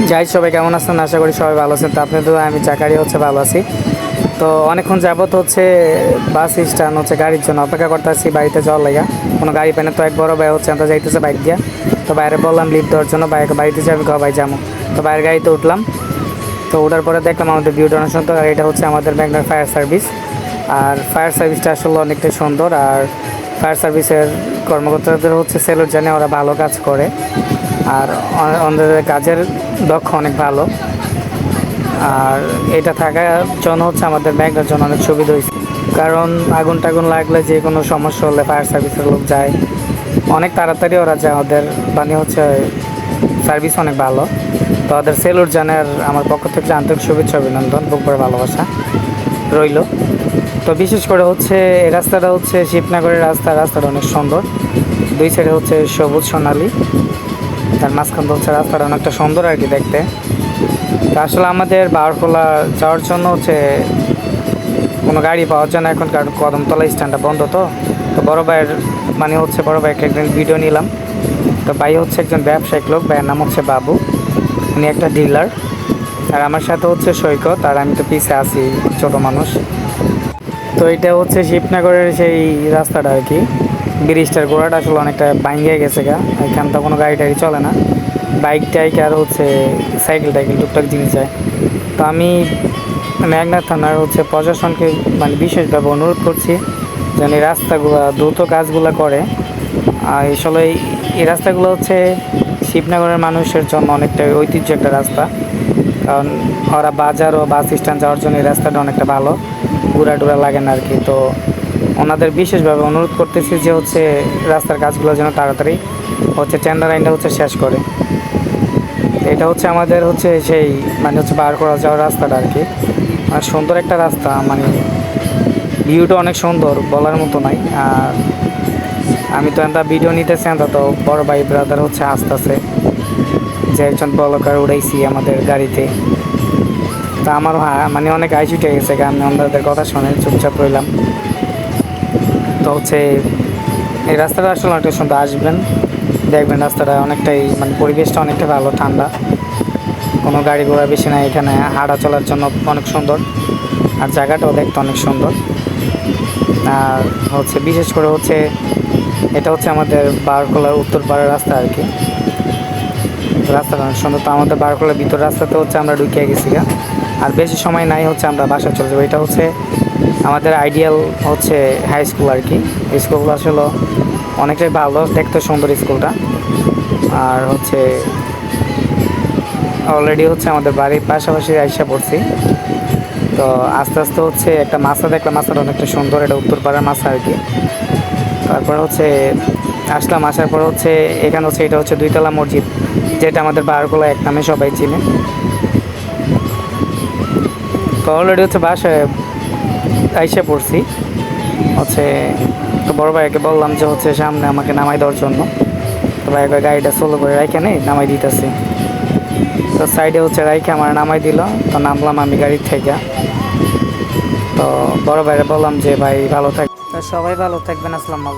যাই সবাই কেমন আছেন? আশা করি সবাই ভালো আছেন। তো আপনাদের আমি চাকারি ভালো আছি। তো অনেকক্ষণ যাবত বাস স্ট্যান্ড গাড়ির জন্য অপেক্ষা করতে আসছি বাড়িতে যাওয়ার লাগা। কোনো গাড়ি পেনে তো এক বড় ভাই আমরা যাইতেছে বাইক দিয়া। তো বাইরে বললাম লিফট দেওয়ার জন্য, বাড়িতে যাই আমি ভাই যাবো। তো বাইরের গাড়িতে উঠলাম। তো ওঠার পরে দেখলাম আমাদের ভিউ ডোনেশন। তো এটা হচ্ছে আমাদের মেঘনার ফায়ার সার্ভিস। আর ফায়ার সার্ভিসটা আসলে অনেকটাই সুন্দর। আর ফায়ার সার্ভিসের কর্মকর্তাদের স্যালুট জানিয়ে, ওরা ভালো কাজ করে। আর ওদের কাজের দক্ষ অনেক ভালো। আর এটা থাকার জন্য আমাদের ব্যাংকের জন্য অনেক সুবিধা হয়েছে। কারণ আগুন টাগুন লাগলে যে কোনো সমস্যা হলে ফায়ার সার্ভিসের লোক যায় অনেক তাড়াতাড়ি, ওরা যায়। ওদের সার্ভিস অনেক ভালো। তো ওদের সেলুট জানার আমার পক্ষ থেকে আন্তরিক শুভেচ্ছা, অভিনন্দন, বুক করে ভালোবাসা রইল। তো বিশেষ করে এই রাস্তাটা শিবনগরের রাস্তাটা অনেক সুন্দর। দুই সাইডে সবুজ সোনালি, তার মাঝখান রাস্তাটা অনেকটা সুন্দর আর কি দেখতে। তো আসলে আমাদের বারকোলা যাওয়ার জন্য কোনো গাড়ি পাওয়া যায় না এখন, কারণ কদমতলা স্ট্যান্ডটা বন্ধ। তো বড় ভাইয়ের বড় ভাইকে একদিন ভিডিও নিলাম। তো ভাই একজন ব্যবসায়িক লোক, ভাইয়ের নাম বাবু, উনি একটা ডিলার। আর আমার সাথে সৈকত, আর আমি তো পিছিয়ে আছি ছোট মানুষ। তো এটা শিবনগরের সেই রাস্তাটা আর কি। ব্রিজটার গোড়াটা আসলে অনেকটা ভাঙিয়ে গেছে গা, এখান তো কোনো গাড়ি টাড়ি চলে না, বাইক টাইক আর সাইকেল টাইকেল টুকটাক জিনিস যায়। তো আমি মেঘনা থানার প্রশাসনকে বিশেষভাবে অনুরোধ করছি যেন এই রাস্তাগুলো দ্রুত কাজগুলো করে। আর আসলে এই রাস্তাগুলো শিবনগরের মানুষের জন্য অনেকটা ঐতিহ্য একটা রাস্তা। কারণ ওরা বাজার ও বাস স্ট্যান্ড যাওয়ার জন্য এই রাস্তাটা অনেকটা ভালো, ঘোরা টুরা লাগে না আর কি। তো ওনাদের বিশেষভাবে অনুরোধ করতেছি যে রাস্তার কাজগুলো যেন তাড়াতাড়ি টেন্ডার লাইনটা শেষ করে। এটা আমাদের সেই বারকোলা যাওয়ার রাস্তাটা আর কি। সুন্দর একটা রাস্তা, ভিউটা অনেক সুন্দর, বলার মতো নাই। আর আমি তো এটা ভিডিও নিতেছি, তো বড় ভাই ব্রাদার আসতেছে যে একজন ব্লগার উড়াইছি আমাদের গাড়িতে। তা আমার অনেক আইস উঠে গেছে, আমি ওনাদের কথা শুনে চুপচাপ রইলাম। তো এই রাস্তাটা আসলে অনেকটা সুন্দর, আসবেন দেখবেন। রাস্তাটা অনেকটাই পরিবেশটা অনেকটা ভালো, ঠান্ডা, কোনো গাড়ি ঘোড়া বেশি নাই এখানে, হাঁটা চলার জন্য অনেক সুন্দর। আর জায়গাটাও দেখতে অনেক সুন্দর। আর বিশেষ করে এটা আমাদের বারকোলার উত্তর পাড়ের রাস্তা আর কি। রাস্তাটা অনেক সুন্দর। তো আমাদের বারকোলার ভিতর রাস্তাতে আমরা ঢুকিয়ে গেছি গা। আর বেশি সময় নাই, আমরা বাসা চলে যাবো। এটা আমাদের আইডিয়াল হাই স্কুল আর কি। স্কুলগুলো আসলে অনেকটাই ভালো, দেখতে সুন্দর স্কুলটা। আর অলরেডি আমাদের বাড়ির পাশাপাশি আইসা পড়ছি। তো আস্তে আস্তে একটা মাছা দেখলাম, মাছটা অনেকটা সুন্দর, এটা উত্তরপাড়ার মাছা আর কি। তারপর আসলাম, আসার পর এখানে এটা দুইতলা মসজিদ, যেটা আমাদের বারকোলা এক নামে সবাই চিনে। তো অলরেডি বাসায় আইসা পড়ছি। তো বড় ভাইকে বললাম যে সামনে আমাকে নামাই দেওয়ার জন্য। তো ভাই গাড়িটা সোলো করে রাইখে নেই, নামাই দিতেছি। তো সাইডে রাইখে আমার নামাই দিল। তো নামলাম আমি গাড়ির থেকে। তো বড় ভাইরে বললাম যে ভাই ভালো থাকবে, সবাই ভালো থাকবেন, আসসালামু আলাইকুম।